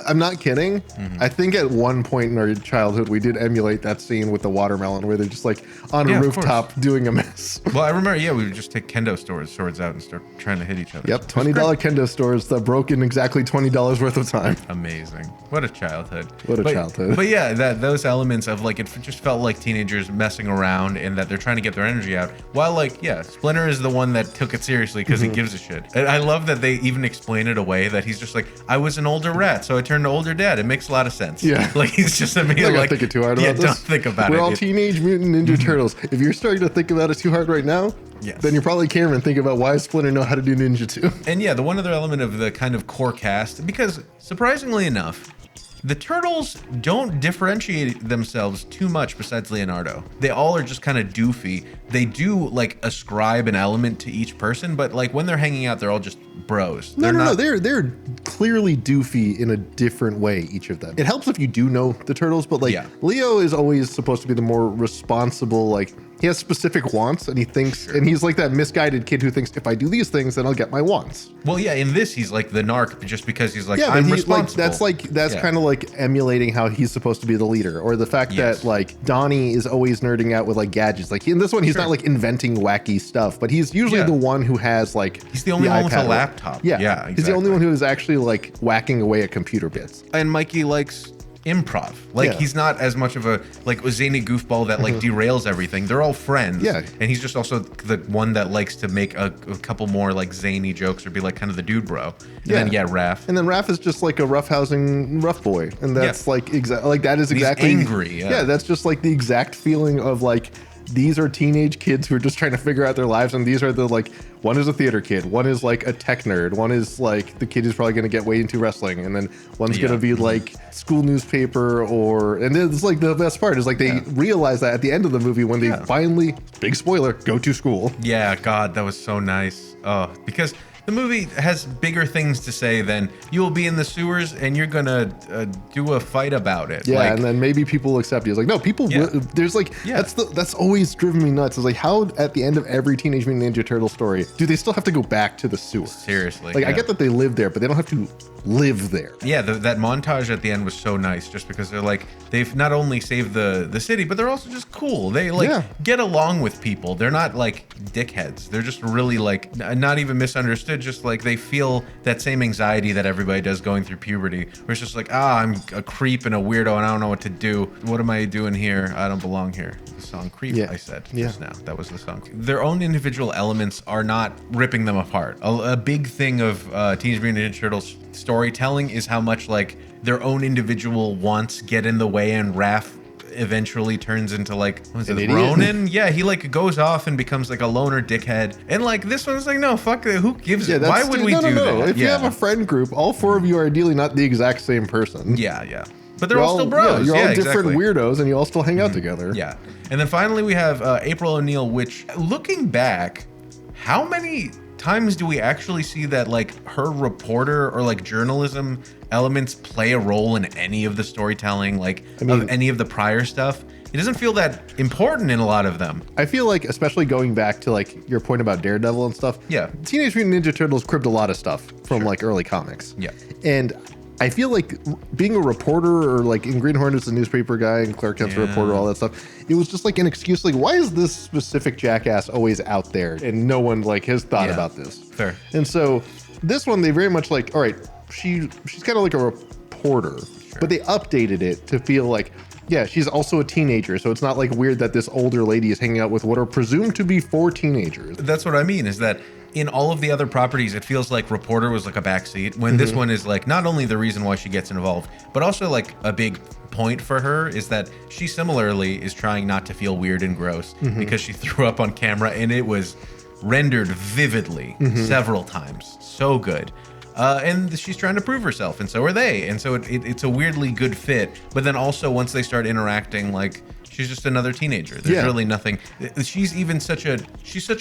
B: I'm not kidding. I think at one point in our childhood we did emulate that scene with the watermelon where they're just like on a rooftop doing a mess.
A: Well, I remember, we would just take kendo swords out and start trying to hit each other.
B: Yep, $20 kendo stores that broke in exactly $20 worth of time.
A: Amazing. What a childhood.
B: Childhood.
A: But yeah, those elements of like, it just felt like teenagers messing around and that they're trying to get their energy out. While like, Splinter is the one that took it seriously because he gives a shit. And I love that they even explain it away, that he's just like, I was an older rat, so I turned to older dad. It makes a lot of sense.
B: Yeah.
A: Like he's just like
B: thinking too hard about this.
A: Don't think about it.
B: We're all Teenage Mutant Ninja Turtles. If you're starting to think about it too hard right now, then you're probably Cameron thinking about why Splinter know how to do ninjutsu.
A: And the one other element of the kind of core cast, because surprisingly enough, the Turtles don't differentiate themselves too much besides Leonardo. They all are just kind of doofy. They do like ascribe an element to each person, but like when they're hanging out, they're all just bros.
B: No. They're clearly doofy in a different way, each of them. It helps if you do know the Turtles, but like Leo is always supposed to be the more responsible, like he has specific wants and he thinks, and he's like that misguided kid who thinks if I do these things, then I'll get my wants.
A: Well, in this, he's like the narc just because he's like, I'm responsible.
B: That's kind of like emulating how he's supposed to be the leader, or the fact that like Donnie is always nerding out with like gadgets. Like in this one, he's not like inventing wacky stuff, but he's usually the one who has like,
A: he's the only one with a laptop.
B: Yeah,
A: exactly.
B: He's the only one who is actually like whacking away at computer bits.
A: And Mikey likes improv. Like he's not as much of a zany goofball that like derails everything. They're all friends.
B: Yeah.
A: And he's just also the one that likes to make a couple more like zany jokes or be like kind of the dude bro. And then Raph.
B: And then Raph is just like a roughhousing rough boy. And that's like that is exactly
A: he's angry.
B: Yeah, that's just like the exact feeling of like these are teenage kids who are just trying to figure out their lives, and these are the like, one is a theater kid, one is like a tech nerd, one is like the kid who's probably going to get way into wrestling, and then one's going to be like school newspaper, and it's like the best part is like they realize that at the end of the movie when they finally, big spoiler, go to school.
A: Yeah, God, that was so nice. Oh, because the movie has bigger things to say than you will be in the sewers and you're gonna do a fight about it.
B: Yeah, and then maybe people will accept you. It's like, no, people. There's like that's always driven me nuts. It's like, how at the end of every Teenage Mutant Ninja Turtle story do they still have to go back to the sewer?
A: Seriously,
B: like I get that they live there, but they don't have to live there.
A: Yeah, that montage at the end was so nice, just because they're like, they've not only saved the city, but they're also just cool. They get along with people. They're not like dickheads. They're just really like not even misunderstood. Just like they feel that same anxiety that everybody does going through puberty, where it's just like, I'm a creep and a weirdo and I don't know what to do. What am I doing here? I don't belong here. The song Creep, I said just now. That was the song. Their own individual elements are not ripping them apart. A big thing of Teenage Mutant Ninja Turtles storytelling is how much like their own individual wants get in the way, and Raph eventually turns into like, what is it, Ronin? Yeah, he like goes off and becomes like a loner dickhead. And like this one's like, no, fuck it. Who gives it? Why would we do that?
B: If you have a friend group, all four of you are ideally not the exact same person.
A: Yeah. But they're all still bros.
B: You're all different weirdos and you all still hang out together.
A: Yeah. And then finally we have April O'Neil, which looking back, how many times do we actually see that like her reporter or like journalism elements play a role in any of the storytelling, like of any of the prior stuff? It doesn't feel that important in a lot of them.
B: I feel like, especially going back to like your point about Daredevil and stuff. Yeah. Teenage Mutant Ninja Turtles cribbed a lot of stuff from like early comics. Yeah. And I feel like being a reporter, or like in Green Hornet's a newspaper guy and Clark Kent's a reporter, all that stuff, it was just like an excuse. Like, why is this specific jackass always out there and no one like has thought about this? Fair. And so this one, they very much like, all right, she's kind of like a reporter, but they updated it to feel like, yeah, she's also a teenager. So it's not like weird that this older lady is hanging out with what are presumed to be 4 teenagers.
A: That's what I mean, is that in all of the other properties, it feels like reporter was like a backseat, when this one is like not only the reason why she gets involved, but also like a big point for her is that she similarly is trying not to feel weird and gross because she threw up on camera and it was rendered vividly several times. So good. And she's trying to prove herself, and so are they. And so it's a weirdly good fit. But then also once they start interacting, like, she's just another teenager. There's really nothing. She's such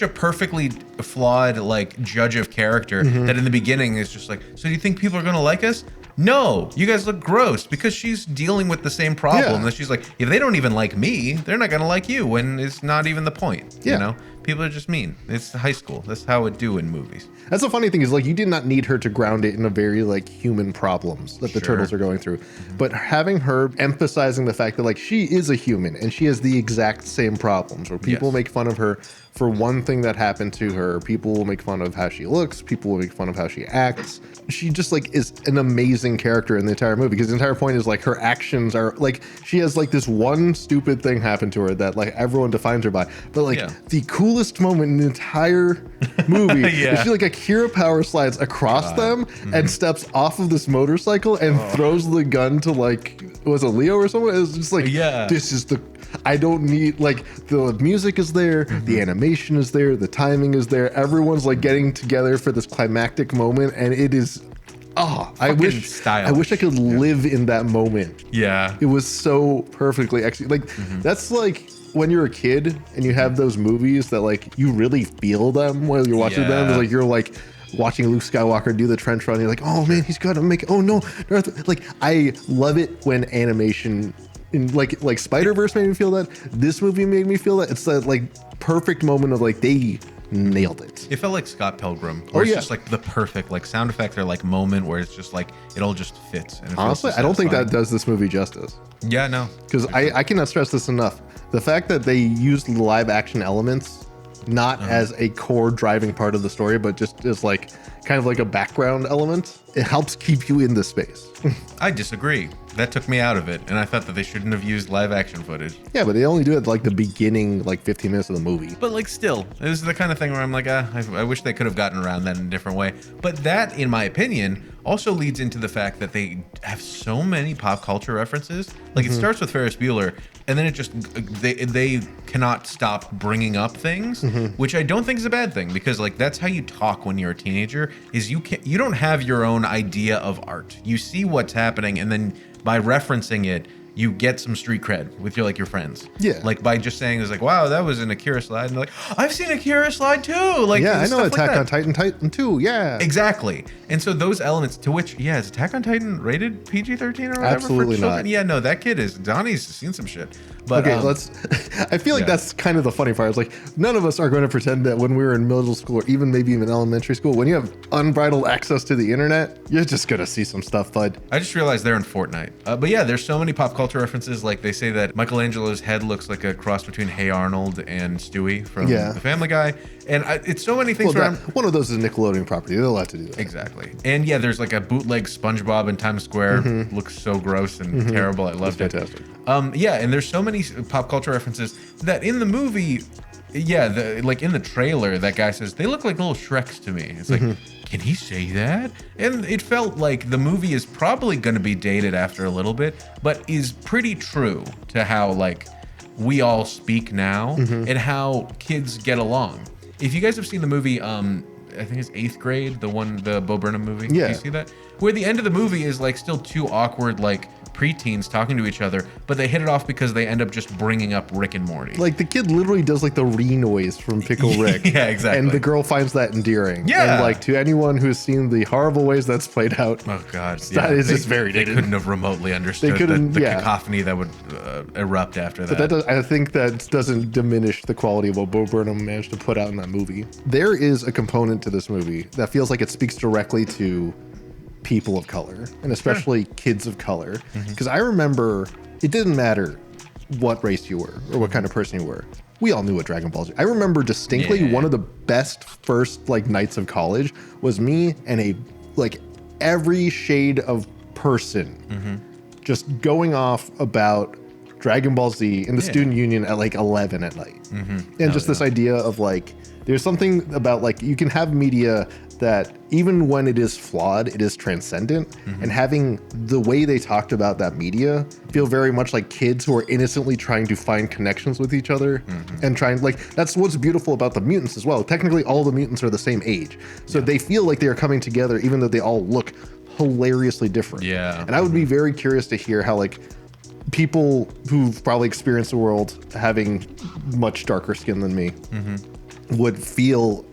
A: a perfectly flawed like judge of character that in the beginning is just like, so do you think people are gonna like us? No, you guys look gross, because she's dealing with the same problem. That she's like, if they don't even like me, they're not gonna like you, when it's not even the point. You know, people are just mean. It's high school. That's how it do in movies.
B: That's the funny thing is like you did not need her to ground it in a very like human problems that the turtles are going through, but having her emphasizing the fact that like she is a human and she has the exact same problems where people make fun of her for one thing that happened to her. People will make fun of how she looks. People will make fun of how she acts. She just like is an amazing character in the entire movie because the entire point is like her actions are like she has like this one stupid thing happen to her that like everyone defines her by. But like the coolest moment in the entire movie is she like Akira power slides across them and steps off of this motorcycle and throws the gun to like was it Leo or someone? It was just like this is the I don't need like the music is there, the animation is there, the timing is there. Everyone's like getting together for this climactic moment, and it is. Oh, I wish I could live in that moment. Yeah, it was so perfectly executed. Like that's like when you're a kid and you have those movies that like you really feel them while you're watching them. It's like you're like watching Luke Skywalker do the trench run. You're like, oh man, he's got to make it. Oh no, like I love it when animation. In like Spiderverse made me feel that. This movie made me feel that. It's that like perfect moment of like they nailed it.
A: It felt like Scott Pilgrim. Or it's just like the perfect like sound effect or like moment where it's just like it all just fits. And
B: honestly, I don't think that does this movie justice.
A: Yeah, no.
B: Because I cannot stress this enough. The fact that they used live action elements not as a core driving part of the story, but just as like kind of like a background element, it helps keep you in the space.
A: I disagree. That took me out of it, and I thought that they shouldn't have used live action footage.
B: Yeah, but they only do it like the beginning, like 15 minutes of the movie.
A: But like still, this is the kind of thing where I'm like, I wish they could have gotten around that in a different way. But that, in my opinion, also leads into the fact that they have so many pop culture references. Like it starts with Ferris Bueller, and then it just they cannot stop bringing up things, which I don't think is a bad thing because like that's how you talk when you're a teenager. Is you don't have your own idea of art. You see what's happening, and then by referencing it, you get some street cred with your friends. Yeah. Like by just saying, it's like, wow, that was an Akira slide. And they're like, I've seen Akira slide too. Like,
B: yeah, I know Attack on Titan too. Yeah.
A: Exactly. And so those elements to which, is Attack on Titan rated PG-13 or whatever?
B: Absolutely not.
A: Yeah, no, that kid Donnie's seen some shit. But,
B: okay, I feel like that's kind of the funny part. It's like, none of us are going to pretend that when we were in middle school or even maybe even elementary school, when you have unbridled access to the internet, you're just going to see some stuff, bud.
A: I just realized they're in Fortnite. But yeah, there's so many pop culture references. Like they say that Michelangelo's head looks like a cross between Hey Arnold and Stewie from The Family Guy. And it's so many things.
B: One of those is a Nickelodeon property. They'll have to do that.
A: Exactly. And yeah, there's like a bootleg SpongeBob in Times Square. Looks so gross and terrible. I loved it.
B: Fantastic.
A: Yeah, and there's so many pop culture references that in the movie, like in the trailer, that guy says, they look like little Shreks to me. It's like, can he say that? And it felt like the movie is probably going to be dated after a little bit, but is pretty true to how like we all speak now and how kids get along. If you guys have seen the movie, I think it's 8th Grade, the Bo Burnham movie.
B: Yeah.
A: Do you see that? Where the end of the movie is like still two awkward like preteens talking to each other, but they hit it off because they end up just bringing up Rick and Morty.
B: Like the kid literally does like the re noise from Pickle Rick.
A: Yeah, exactly.
B: And the girl finds that endearing.
A: Yeah.
B: And like to anyone who's seen the horrible ways that's played out.
A: Oh God.
B: That is just very dated.
A: They couldn't have remotely understood the cacophony that would erupt after that.
B: But I think that doesn't diminish the quality of what Bo Burnham managed to put out in that movie. There is a component to this movie that feels like it speaks directly to people of color and especially kids of color, because I remember it didn't matter what race you were or what kind of person you were. We all knew what Dragon Ball Z. I remember distinctly one of the best first like nights of college was me and every shade of person just going off about Dragon Ball Z in the student union at like 11 at night. And this idea of like there's something about like you can have media that even when it is flawed, it is transcendent. And having the way they talked about that media feel very much like kids who are innocently trying to find connections with each other and trying like that's what's beautiful about the mutants as well. Technically, all the mutants are the same age, so they feel like they are coming together, even though they all look hilariously different. Yeah, and I would be very curious to hear how like people who've probably experienced the world having much darker skin than me would feel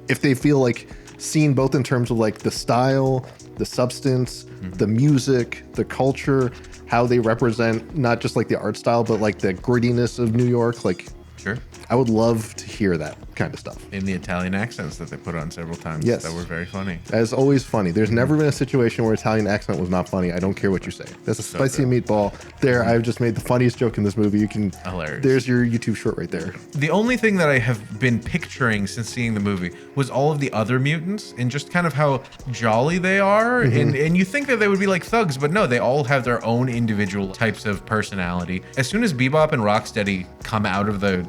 B: if they feel like seen both in terms of like the style, the substance, the music, the culture, how they represent not just like the art style, but like the grittiness of New York, like
A: Sure.
B: I would love to hear that kind of stuff.
A: In the Italian accents that they put on several times.
B: Yes.
A: That were very funny.
B: As always funny. There's never been a situation where Italian accent was not funny. I don't care what you say. That's a spicy meatball. There, I've just made the funniest joke in this movie. You can.
A: Hilarious.
B: There's your YouTube short right there.
A: The only thing that I have been picturing since seeing the movie was all of the other mutants and just kind of how jolly they are. And you think that they would be like thugs, but no, they all have their own individual types of personality. As soon as Bebop and Rocksteady come out of their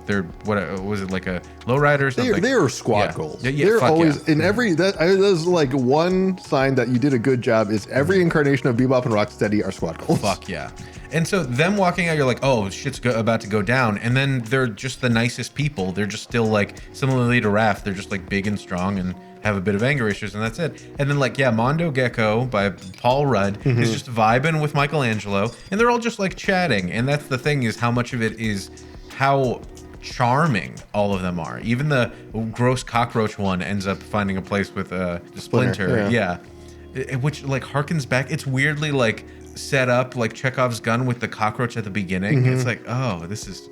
A: what was it, like a lowrider or something?
B: They are squad goals.
A: Yeah,
B: They're always
A: yeah.
B: in every. That's like one sign that you did a good job. Is every incarnation of Bebop and Rocksteady are squad goals.
A: Fuck yeah. And so them walking out, you're like, oh, shit's about to go down. And then they're just the nicest people. They're just still like, similarly to Raph, they're just like big and strong and have a bit of anger issues, and that's it. And then like, yeah, Mondo Gecko by Paul Rudd is just vibing with Michelangelo, and they're all just like chatting. And that's the thing, is how much of it is how charming all of them are. Even the gross cockroach one ends up finding a place with Splinter. Yeah. Which like harkens back. It's weirdly like set up like Chekhov's gun with the cockroach at the beginning. It's like, oh, this is,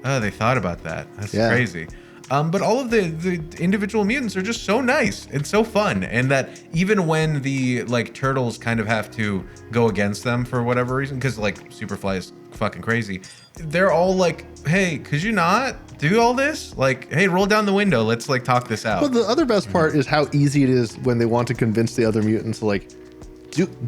A: oh, they thought about that. That's crazy. But all of the individual mutants are just so nice and so fun, and that even when the like turtles kind of have to go against them for whatever reason, because like Superfly is fucking crazy, they're all like, hey, could you not do all this? Like, hey, roll down the window, let's like talk this out.
B: But the other best part is how easy it is when they want to convince the other mutants to like,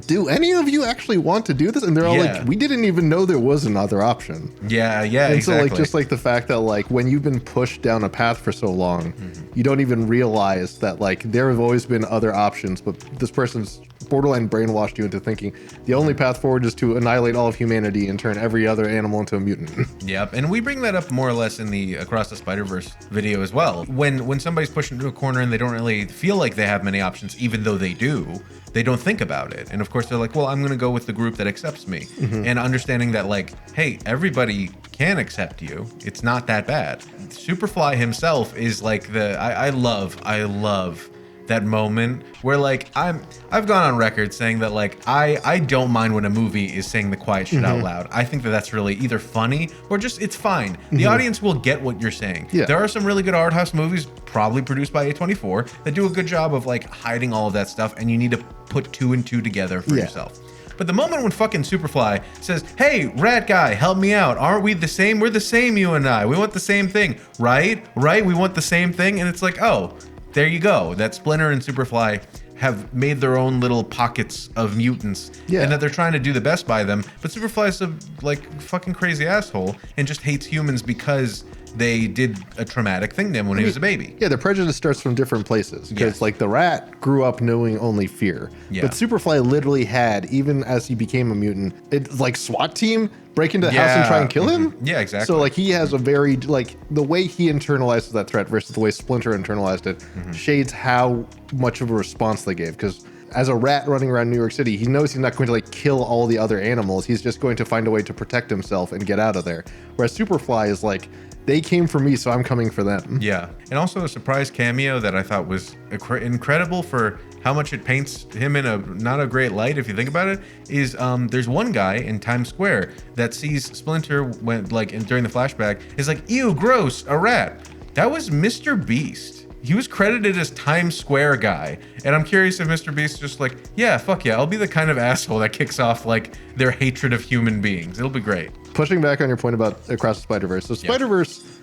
B: do any of you actually want to do this? And they're all like, we didn't even know there was another option.
A: Yeah,
B: and
A: exactly.
B: So like, just like the fact that like when you've been pushed down a path for so long, you don't even realize that like there have always been other options, but this person's borderline brainwashed you into thinking the only path forward is to annihilate all of humanity and turn every other animal into a mutant.
A: Yep, and we bring that up more or less in the Across the Spider-Verse video as well. When somebody's pushed into a corner and they don't really feel like they have many options, even though they do, they don't think about it. And of course they're like, well, I'm gonna go with the group that accepts me. And understanding that like, hey, everybody can accept you. It's not that bad. Superfly himself is like I love that moment where like I've gone on record saying that like I don't mind when a movie is saying the quiet shit out loud. I think that that's really either funny or just it's fine. The audience will get what you're saying. There are some really good art house movies, probably produced by A24, that do a good job of like hiding all of that stuff, and you need to put two and two together for yourself. But the moment when fucking Superfly says, hey, rat guy, help me out. Aren't we the same? We're the same, you and I. We want the same thing, right? Right? We want the same thing. And it's like, oh, there you go. That Splinter and Superfly have made their own little pockets of mutants, and that they're trying to do the best by them. But Superfly's a like fucking crazy asshole and just hates humans because they did a traumatic thing to him when he was a baby.
B: Yeah, the prejudice starts from different places. Because like the rat grew up knowing only fear. But Superfly literally had, even as he became a mutant, it's like SWAT team break into the house and try and kill him.
A: Yeah, exactly.
B: So like he has a very, like the way he internalizes that threat versus the way Splinter internalized it shades how much of a response they gave. Because as a rat running around New York City, he knows he's not going to like kill all the other animals. He's just going to find a way to protect himself and get out of there. Whereas Superfly is like, they came for me, so I'm coming for them.
A: Yeah. And also a surprise cameo that I thought was incredible for how much it paints him in a not a great light, if you think about it, is there's one guy in Times Square that sees Splinter when during the flashback, is like, ew, gross, a rat. That was Mr. Beast. He was credited as Times Square guy. And I'm curious if Mr. Beast just like, yeah, fuck yeah, I'll be the kind of asshole that kicks off like their hatred of human beings. It'll be great.
B: Pushing back on your point about Across the Spider-Verse. So Spider-Verse,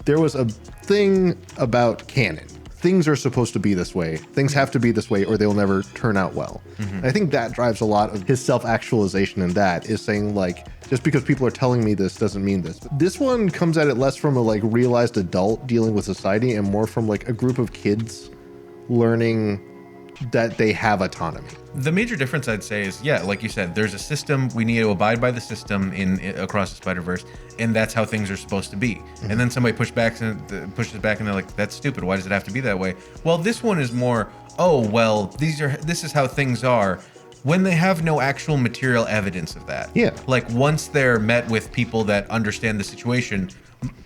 B: there was a thing about canon. Things are supposed to be this way. Things have to be this way or they will never turn out well. I think that drives a lot of his self-actualization in that, is saying like, just because people are telling me this doesn't mean this. This one comes at it less from a like realized adult dealing with society and more from like a group of kids learning that they have autonomy.
A: The major difference I'd say is, yeah, like you said, there's a system. We need to abide by the system in Across the Spider-Verse, and that's how things are supposed to be. And then somebody pushes back and they're like, that's stupid. Why does it have to be that way? Well, this one is more, oh, well, this is how things are when they have no actual material evidence of that.
B: Yeah.
A: Like once they're met with people that understand the situation,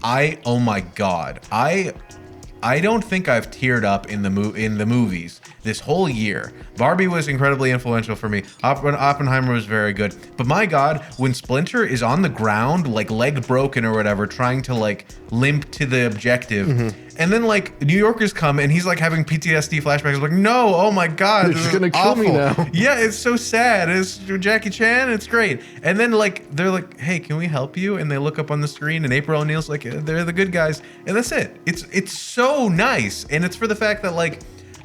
A: oh my God, I don't think I've teared up in the movies this whole year. Barbie was incredibly influential for me. Oppenheimer was very good. But my God, when Splinter is on the ground, like leg broken or whatever, trying to like limp to the objective, and then like New Yorkers come and he's like having PTSD flashbacks. I'm like, no, oh my God,
B: they're just gonna kill me now.
A: Yeah, it's so sad. It's Jackie Chan. It's great. And then like they're like, hey, can we help you? And they look up on the screen and April O'Neil's like, they're the good guys, and that's it. It's so nice, and it's for the fact that like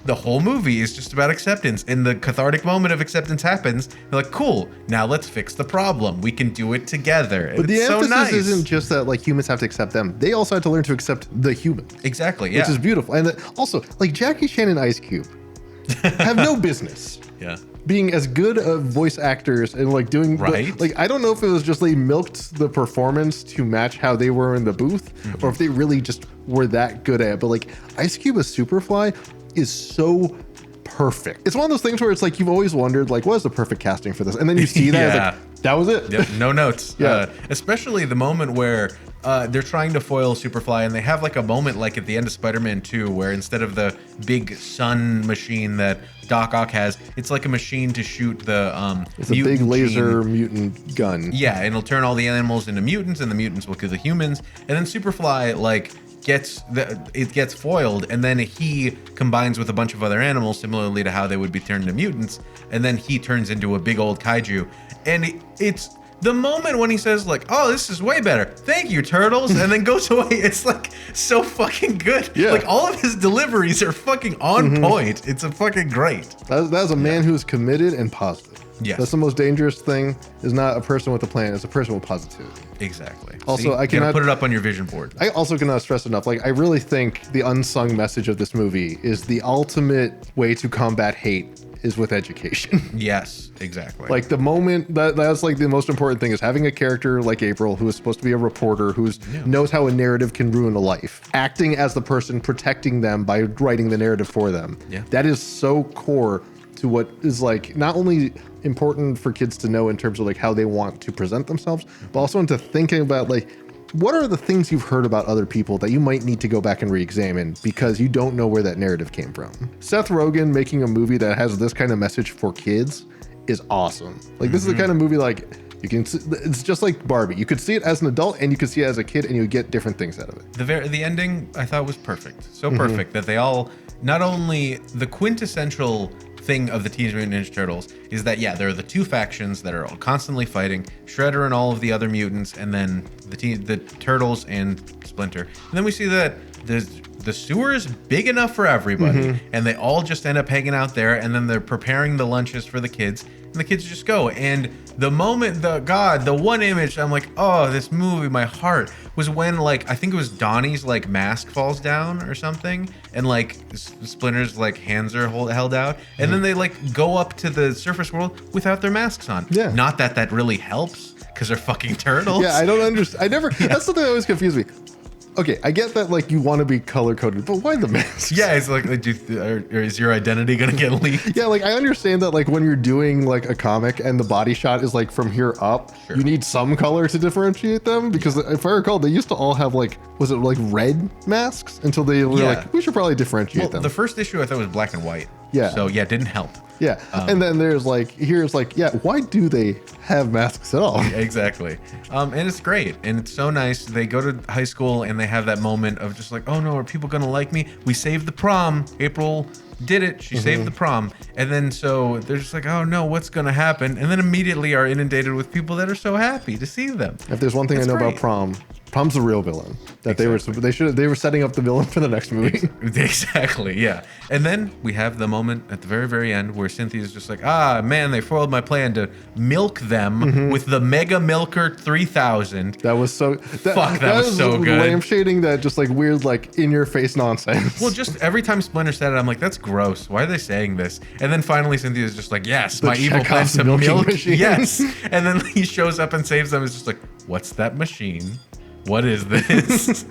A: the whole movie is just about acceptance, and the cathartic moment of acceptance happens. They're like, cool, now let's fix the problem. We can do it together.
B: But the emphasis
A: nice.
B: isn't just that like humans have to accept them. They also have to learn to accept the human.
A: Exactly, yeah.
B: Which is beautiful. And also, like Jackie Chan and Ice Cube have no business.
A: Yeah.
B: Being as good of voice actors and like doing like I don't know if it was just they milked the performance to match how they were in the booth, or if they really just were that good at it. But like Ice Cube as Superfly is so perfect. It's one of those things where it's like you've always wondered like what is the perfect casting for this, and then you see that like, that was it.
A: Yep, no notes.
B: Yeah.
A: Especially the moment where they're trying to foil Superfly, and they have like a moment like at the end of Spider-Man 2 where instead of the big sun machine that Doc Ock has, it's like a machine to shoot the
B: it's a big laser mutant gun.
A: Yeah, and it'll turn all the animals into mutants, and the mutants will kill the humans. And then Superfly like gets foiled, and then he combines with a bunch of other animals similarly to how they would be turned into mutants, and then he turns into a big old kaiju. And it's the moment when he says like, oh, this is way better, thank you, turtles, and then goes away. It's like so fucking good.
B: Yeah.
A: Like all of his deliveries are fucking on point. It's a fucking great.
B: That's a man who's committed and positive.
A: Yes.
B: That's the most dangerous thing, is not a person with a plan, it's a person with positivity.
A: Exactly.
B: Also, I
A: you gotta
B: cannot
A: put it up on your vision board.
B: I also cannot stress enough, like I really think the unsung message of this movie is the ultimate way to combat hate is with education.
A: Yes, exactly.
B: Like the moment that's like the most important thing is having a character like April, who is supposed to be a reporter, who knows how a narrative can ruin a life, acting as the person protecting them by writing the narrative for them.
A: Yeah.
B: That is so core to what is like not only important for kids to know in terms of like how they want to present themselves, but also into thinking about like what are the things you've heard about other people that you might need to go back and re-examine because you don't know where that narrative came from. Seth Rogen making a movie that has this kind of message for kids is awesome. Like this is the kind of movie like you can see, it's just like Barbie. You could see it as an adult and you could see it as a kid and you get different things out of it.
A: The ending I thought was perfect. So perfect that they all, not only the quintessential thing of the Teenage Mutant Ninja Turtles is that there are the two factions that are all constantly fighting, Shredder and all of the other mutants, and then the Turtles and Splinter. And then we see that the sewer is big enough for everybody, and they all just end up hanging out there, and then they're preparing the lunches for the kids, and the kids just go. And the moment, the one image, I'm like, oh, this movie, my heart, was when like, I think it was Donnie's like mask falls down or something, and like Splinter's like hands are held out, and then they like go up to the surface world without their masks on.
B: Yeah.
A: Not that really helps, because they're fucking turtles.
B: Yeah, I don't understand. That's something that always confused me. Okay, I get that like you want to be color coded, but why the masks?
A: Yeah, it's like, or is your identity gonna get leaked?
B: Yeah, like I understand that like when you're doing like a comic and the body shot is like from here up, you need some color to differentiate them, because if I recall, they used to all have like, was it like red masks until they were like, we should probably differentiate them.
A: The first issue I thought was black and white.
B: Yeah.
A: So yeah, it didn't help.
B: Yeah, and then there's like, here's like, why do they have masks at all?
A: Exactly. And it's great. And it's so nice. They go to high school and they have that moment of just like, oh no, are people going to like me? We saved the prom. April did it. She saved the prom. And then so they're just like, oh no, what's going to happen? And then immediately are inundated with people that are so happy to see them.
B: If there's one thing I know about Prom's the real villain. That they were setting up the villain for the next movie.
A: Exactly, yeah. And then we have the moment at the very, very end where Cynthia's just like, ah, man, they foiled my plan to milk them with the Mega Milker 3000.
B: That was so...
A: That was so good.
B: Lampshading that just like weird, like in-your-face nonsense.
A: Well, just every time Splinter said it, I'm like, that's gross. Why are they saying this? And then finally Cynthia's just like, yes, my evil plan to milk.
B: Machine.
A: Yes. And then he shows up and saves them. It's just like, what's that machine? what is this?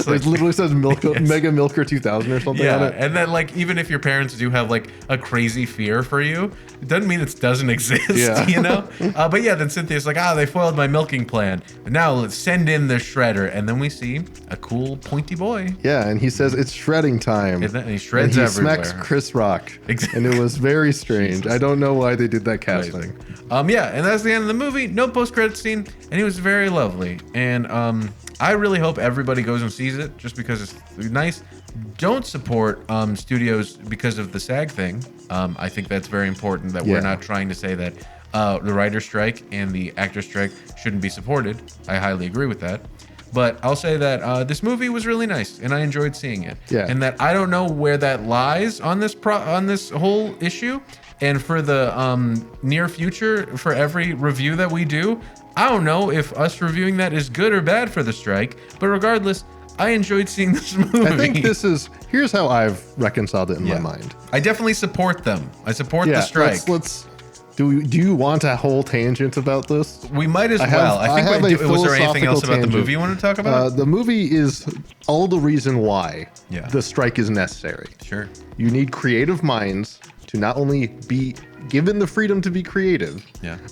B: It literally says Mega Milker 2000 or something on it.
A: And then like even if your parents do have like a crazy fear for you, it doesn't mean it doesn't exist, you know? But yeah, then Cynthia's like, they foiled my milking plan. Now let's send in the shredder. And then we see a cool pointy boy.
B: Yeah, and he says it's shredding time.
A: And he shreds everywhere.
B: Smacks Chris Rock.
A: Exactly.
B: And it was very strange. I don't know why they did that casting.
A: Yeah, and that's the end of the movie. No post-credit scene, and it was very lovely. And I really hope everybody goes and sees it just because it's nice. Don't support studios because of the SAG thing. I think that's very important that we're not trying to say that the writer's strike and the actor's strike shouldn't be supported. I highly agree with that. But I'll say that this movie was really nice, and I enjoyed seeing it.
B: Yeah.
A: And that I don't know where that lies on this whole issue. And for the near future, for every review that we do, I don't know if us reviewing that is good or bad for the strike. But regardless, I enjoyed seeing this movie.
B: I think here's how I've reconciled it in my mind.
A: I definitely support them. I support the strike.
B: Do you want a whole tangent about this?
A: We might as well. I think was there anything else about the movie you want to talk about?
B: The movie is all the reason why the strike is necessary.
A: Sure.
B: You need creative minds to not only be given the freedom to be creative,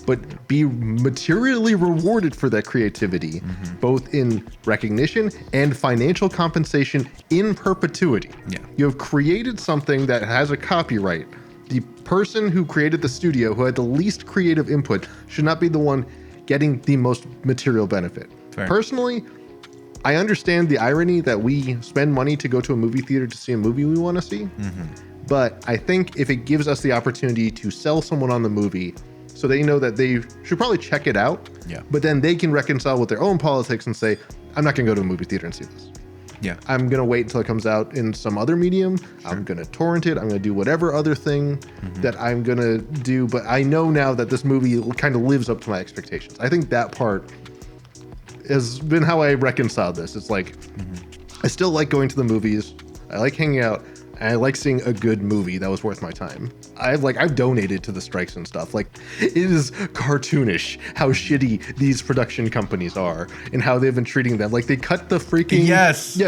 B: but be materially rewarded for that creativity, both in recognition and financial compensation in perpetuity.
A: Yeah.
B: You have created something that has a copyright. The person who created the studio, who had the least creative input, should not be the one getting the most material benefit.
A: Fair.
B: Personally, I understand the irony that we spend money to go to a movie theater to see a movie we want to see. But I think if it gives us the opportunity to sell someone on the movie so they know that they should probably check it out, but then they can reconcile with their own politics and say, I'm not going to go to a movie theater and see this.
A: Yeah.
B: I'm going to wait until it comes out in some other medium. Sure. I'm going to torrent it. I'm going to do whatever other thing that I'm going to do. But I know now that this movie kind of lives up to my expectations. I think that part has been how I reconciled this. It's like, I still like going to the movies. I like hanging out. And I like seeing a good movie that was worth my time. I've donated to the strikes and stuff. Like, it is cartoonish how shitty these production companies are and how they've been treating them. Like, they cut the freaking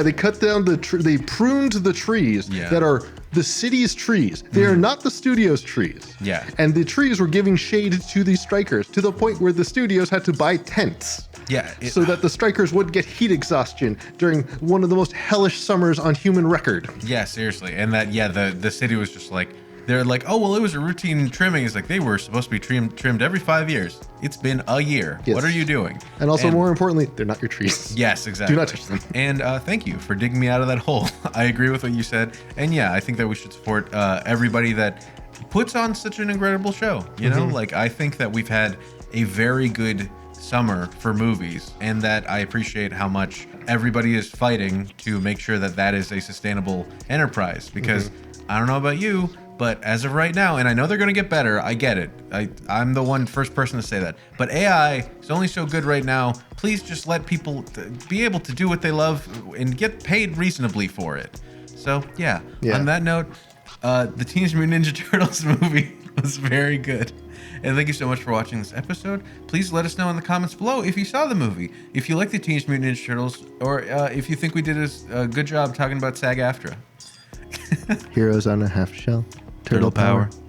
B: they cut down they pruned the trees that are the city's trees. They are not the studio's trees.
A: Yeah.
B: And the trees were giving shade to these strikers to the point where the studios had to buy tents.
A: Yeah.
B: So that the strikers wouldn't get heat exhaustion during one of the most hellish summers on human record.
A: Yeah, seriously. And that, the city was just like, they're like, oh, well, it was a routine trimming. It's like, they were supposed to be trimmed every 5 years. It's been a year. Yes. What are you doing?
B: And also, more importantly, they're not your trees.
A: Yes, exactly.
B: Do not touch them.
A: And thank you for digging me out of that hole. I agree with what you said. And yeah, I think that we should support everybody that puts on such an incredible show. You know, like, I think that we've had a very good summer for movies, and that I appreciate how much everybody is fighting to make sure that that is a sustainable enterprise, because I don't know about you, but as of right now, and I know they're going to get better, I get it, I'm the first person to say that, but AI is only so good right now. Please just let people be able to do what they love and get paid reasonably for it. So yeah. On that note, the Teenage Mutant Ninja Turtles movie was very good. And thank you so much for watching this episode. Please let us know in the comments below if you saw the movie, if you like the Teenage Mutant Ninja Turtles, or if you think we did a good job talking about SAG-AFTRA.
B: Heroes on a half shell. Turtle power.